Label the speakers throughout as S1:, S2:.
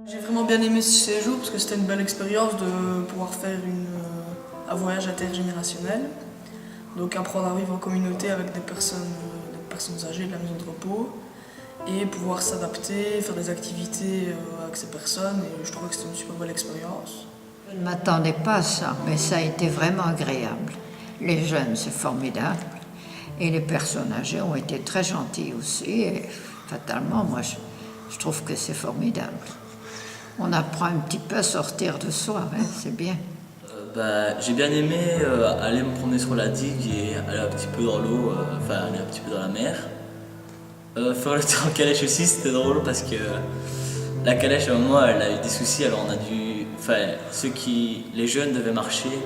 S1: J'ai vraiment bien aimé ce séjour parce que c'était une belle expérience de pouvoir faire un voyage intergénérationnel. Donc apprendre à vivre en communauté avec des personnes âgées de la maison de repos et pouvoir s'adapter, faire des activités avec ces personnes. Et je trouve que c'était une super belle expérience.
S2: Je ne m'attendais pas à ça, mais ça a été vraiment agréable. Les jeunes, c'est formidable. Et les personnes âgées ont été très gentilles aussi. Et fatalement, moi, je trouve que c'est formidable. On apprend un petit peu à sortir de soi, hein, c'est bien.
S3: J'ai bien aimé aller me promener sur la digue et aller un petit peu dans l'eau, aller un petit peu dans la mer. Faire le tour en calèche aussi, c'était drôle parce que la calèche à un moment elle a eu des soucis, alors on a dû. Les jeunes devaient marcher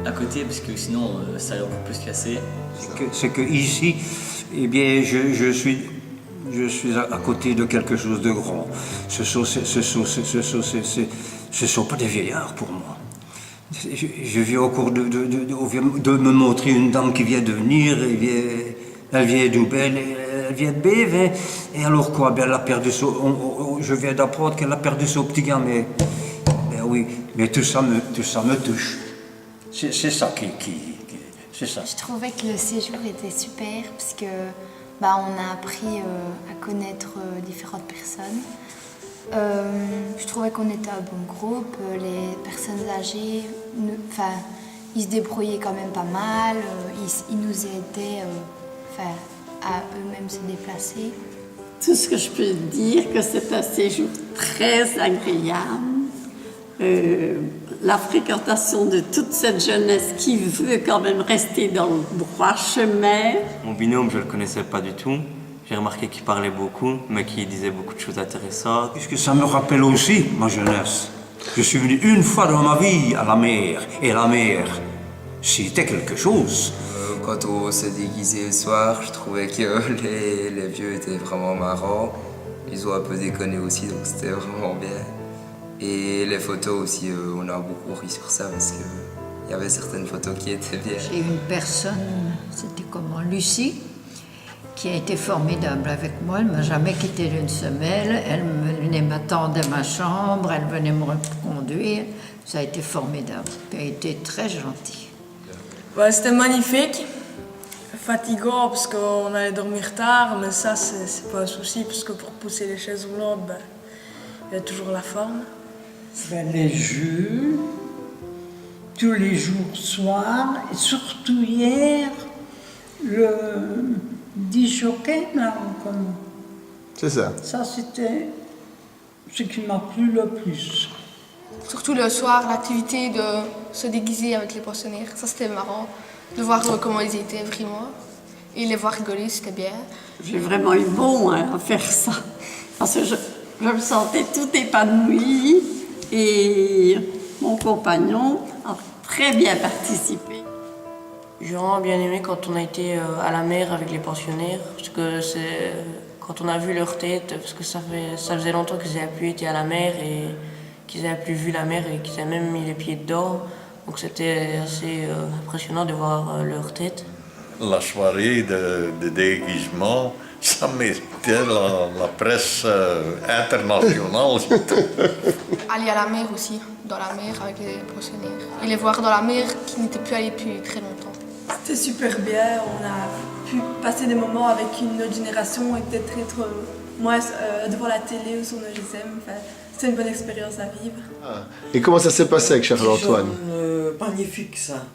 S3: à côté parce que sinon ça allait encore plus casser.
S4: C'est que ici, eh bien, je suis à côté de quelque chose de grand. Ce sont pas des vieillards pour moi. Je viens au cours de me montrer une dame qui vient de venir, elle vient d'Oubel, elle vient de Béve, et alors quoi, ben elle a perdu je viens d'apprendre qu'elle a perdu son petit gars, mais oui, mais tout ça me touche. C'est ça c'est ça.
S5: Je trouvais que le séjour était super parce que on a appris à connaître différentes personnes. Je trouvais qu'on était un bon groupe, les personnes âgées, ils se débrouillaient quand même pas mal, ils nous aidaient à eux-mêmes se déplacer.
S6: Tout ce que je peux dire, que c'est un séjour très agréable. La fréquentation de toute cette jeunesse qui veut quand même rester dans le droit chemin.
S7: Mon binôme, je ne le connaissais pas du tout. J'ai remarqué qu'il parlait beaucoup, mais qu'il disait beaucoup de choses intéressantes.
S4: Puisque ça me rappelle aussi ma jeunesse. Je suis venu une fois dans ma vie à la mer, et la mer, c'était quelque chose.
S8: Quand on s'est déguisé le soir, je trouvais que les vieux étaient vraiment marrants. Ils ont un peu déconné aussi, donc c'était vraiment bien. Et les photos aussi, on a beaucoup ri sur ça parce qu'il y avait certaines photos qui étaient bien.
S2: J'ai une personne, c'était comment, Lucie, qui a été formidable avec moi. Elle ne m'a jamais quitté d'une semelle. Elle venait m'attendre à ma chambre, elle venait me reconduire. Ça a été formidable. Elle a été très gentille.
S1: C'était magnifique. Fatigant parce qu'on allait dormir tard, mais ça, c'est pas un souci parce que pour pousser les chaises roulantes, il y a toujours la forme.
S9: Les jeux, tous les jours soirs, et surtout hier, le disjockey, là, comment?
S10: C'est ça.
S9: Ça, c'était ce qui m'a plu le plus.
S11: Surtout le soir, l'activité de se déguiser avec les pensionnaires, ça c'était marrant, de voir comment ils étaient vraiment, et les voir rigoler, c'était bien.
S6: J'ai vraiment eu bon à faire ça, parce que je me sentais tout épanouie. Et mon compagnon a très bien participé.
S12: J'ai vraiment bien aimé quand on a été à la mer avec les pensionnaires, parce que quand on a vu leur tête, parce que ça faisait longtemps qu'ils n'avaient plus été à la mer et qu'ils n'avaient plus vu la mer et qu'ils avaient même mis les pieds dedans. Donc c'était assez impressionnant de voir leur tête.
S13: La soirée de déguisement, ça méritait la presse internationale.
S11: Aller à la mer aussi, dans la mer avec les pensionnaires. Et les voir dans la mer qui n'étaient plus allés depuis très longtemps.
S1: C'était super bien, on a pu passer des moments avec une autre génération et peut-être être moins devant la télé ou sur nos GSM. C'était une bonne expérience à vivre.
S10: Et comment ça s'est passé avec Charles-Antoine?
S14: Magnifique ça.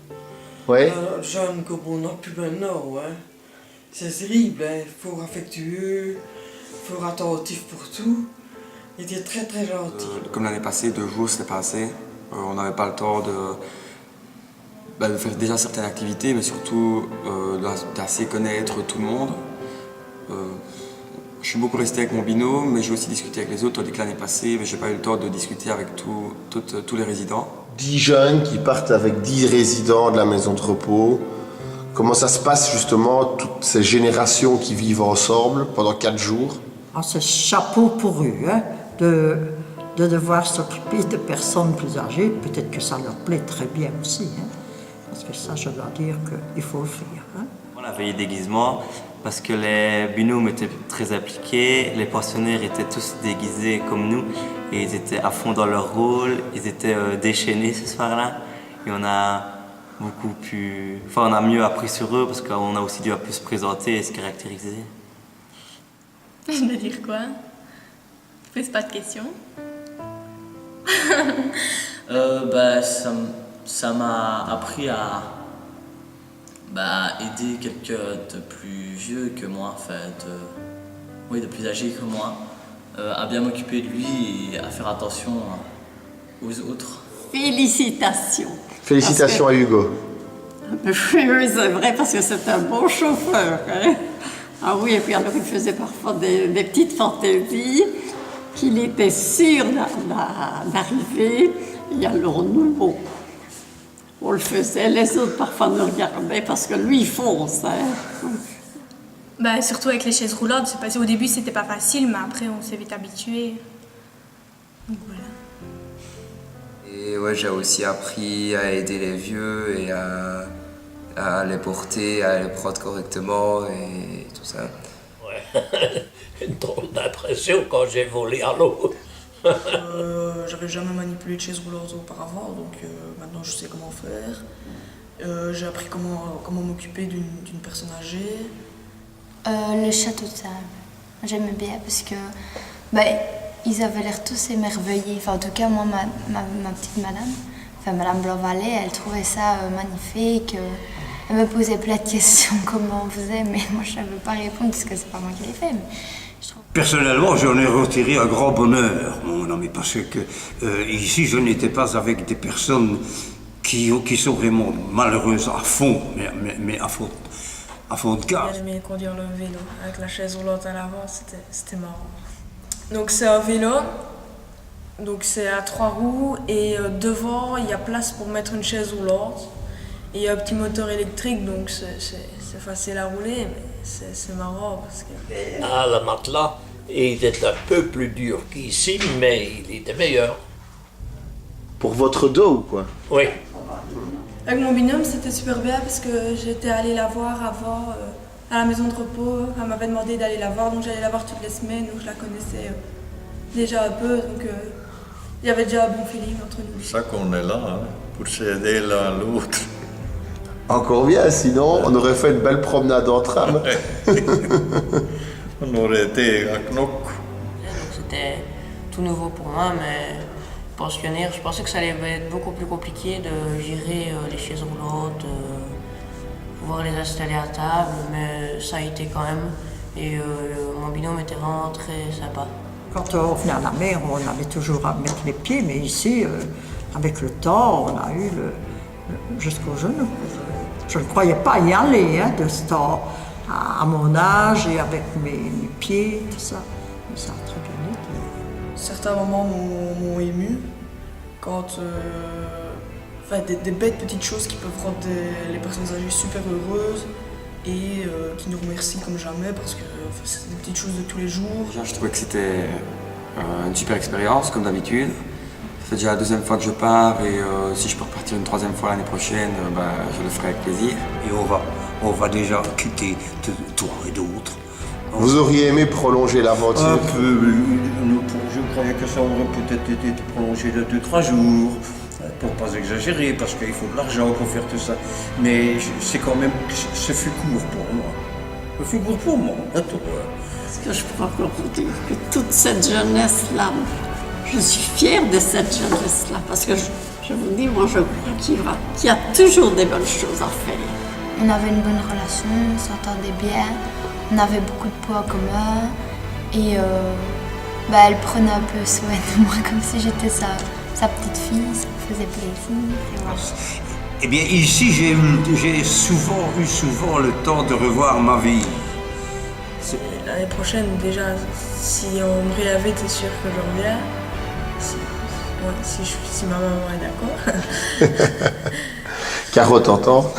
S10: Ouais.
S14: Jeune comme on n'a plus maintenant, ouais. C'est terrible, hein. Fort affectueux, fort attentif pour tout. Il était très très gentil.
S15: Comme l'année passée, 2 jours s'est passé. On n'avait pas le temps de faire déjà certaines activités, mais surtout d'assez connaître tout le monde. Je suis beaucoup resté avec mon binôme, mais j'ai aussi discuté avec les autres, tandis que l'année passée, je n'ai pas eu le temps de discuter avec tous les résidents.
S10: 10 jeunes qui partent avec 10 résidents de la maison de repos. Comment ça se passe justement, toutes ces générations qui vivent ensemble pendant 4 jours?
S2: C'est chapeau pour eux, hein, de devoir s'occuper de personnes plus âgées. Peut-être que ça leur plaît très bien aussi, hein, parce que ça, je dois dire qu'il faut le faire. Hein.
S7: La veillée déguisement, parce que les binômes étaient très appliqués, les pensionnaires étaient tous déguisés comme nous et ils étaient à fond dans leur rôle, ils étaient déchaînés ce soir-là et on a on a mieux appris sur eux parce qu'on a aussi dû un peu se présenter et se caractériser.
S16: Je vais dire quoi? Pose pas de questions.
S3: Ça m'a appris à aider quelqu'un de plus vieux que moi, de plus âgé que moi, à bien m'occuper de lui et à faire attention aux autres.
S6: Félicitations.
S10: Félicitations à Hugo.
S6: Oui, c'est vrai, parce que c'est un bon chauffeur. Hein? Ah oui, et puis alors il faisait parfois des petites fantaisies qu'il était sûr d'arriver. Et alors nous, bon, on le faisait, les autres parfois nous regardaient parce que lui il fonce. Hein?
S16: Surtout avec les chaises roulantes, au début c'était pas facile, mais après on s'est vite habitué. Donc voilà.
S8: Et ouais, j'ai aussi appris à aider les vieux et à les porter, à les prendre correctement et tout ça.
S17: Ouais, une drôle d'impression quand j'ai volé à l'autre.
S1: J'avais jamais manipulé de chaise roulante auparavant, donc maintenant je sais comment faire. J'ai appris comment m'occuper d'une personne âgée.
S5: Le château de sable. J'aimais bien parce que ils avaient l'air tous émerveillés. Enfin, en tout cas, moi, ma petite madame, Madame Blanc-Vallée, elle trouvait ça magnifique. Elle me posait plein de questions, comment on faisait, mais moi je ne savais pas répondre parce que c'est pas moi qui l'ai fait.
S4: Personnellement, j'en ai retiré un grand bonheur, mon ami, parce que ici, je n'étais pas avec des personnes qui sont vraiment malheureuses à fond, mais à fond de gaz.
S1: J'ai bien aimé conduire le vélo avec la chaise roulante à l'avant, c'était marrant. Donc c'est un vélo, donc c'est à 3 roues et devant il y a place pour mettre une chaise roulante. Et il y a un petit moteur électrique, donc c'est facile à rouler, mais c'est marrant parce que...
S17: Ah, le matelas, il était un peu plus dur qu'ici, mais il était meilleur.
S10: Pour votre dos ou quoi?
S17: Oui.
S11: Avec mon binôme, c'était super bien parce que j'étais allée la voir avant à la maison de repos. Elle m'avait demandé d'aller la voir, donc j'allais la voir toutes les semaines, donc je la connaissais déjà un peu, donc il y avait déjà un bon feeling entre nous.
S13: C'est ça qu'on est là, hein, pour s'aider l'un l'autre.
S10: Encore bien, sinon on aurait fait une belle promenade en tram.
S13: On aurait été à Knock.
S12: C'était tout nouveau pour moi, mais pensionnaire, je pensais que ça allait être beaucoup plus compliqué de gérer les chaises roulantes, pouvoir les installer à table, mais ça a été quand même. Et mon binôme était vraiment très sympa.
S2: Quand on venait à la mer, on avait toujours à mettre les pieds, mais ici, avec le temps, on a eu jusqu'au genou. Je ne croyais pas y aller de ce temps à mon âge et avec mes pieds, tout ça. Mais ça a très bien été.
S1: Certains moments m'ont ému quand des bêtes petites choses qui peuvent rendre les personnes âgées super heureuses et qui nous remercient comme jamais parce que c'est des petites choses de tous les jours.
S15: Je trouvais que c'était une super expérience comme d'habitude. Ça fait déjà la deuxième fois que je pars et si je peux repartir une troisième fois l'année prochaine, je le ferai avec plaisir.
S4: Et on va déjà quitter toi et d'autres.
S10: Vous auriez aimé prolonger l'aventure?
S4: Un peu. Je croyais que ça aurait peut-être été prolongé de 2-3 jours, pour pas exagérer, parce qu'il faut de l'argent pour faire tout ça. Mais c'est quand même, ce fut court pour moi. Ce fut court pour moi.
S6: Ce que je peux encore vous dire, que toute cette jeunesse-là, je suis fière de cette jeunesse-là, parce que je vous dis, moi je crois qu'il y a toujours des bonnes choses à faire.
S5: On avait une bonne relation, on s'entendait bien, on avait beaucoup de points communs et elle prenait un peu soin de moi comme si j'étais sa petite fille, ça me faisait plaisir. Et voilà.
S4: Eh bien ici j'ai souvent eu le temps de revoir ma vie.
S1: L'année prochaine déjà, si on me réinvite, c'est sûr que je reviens. Si ma maman est d'accord.
S10: Caro, t'entends?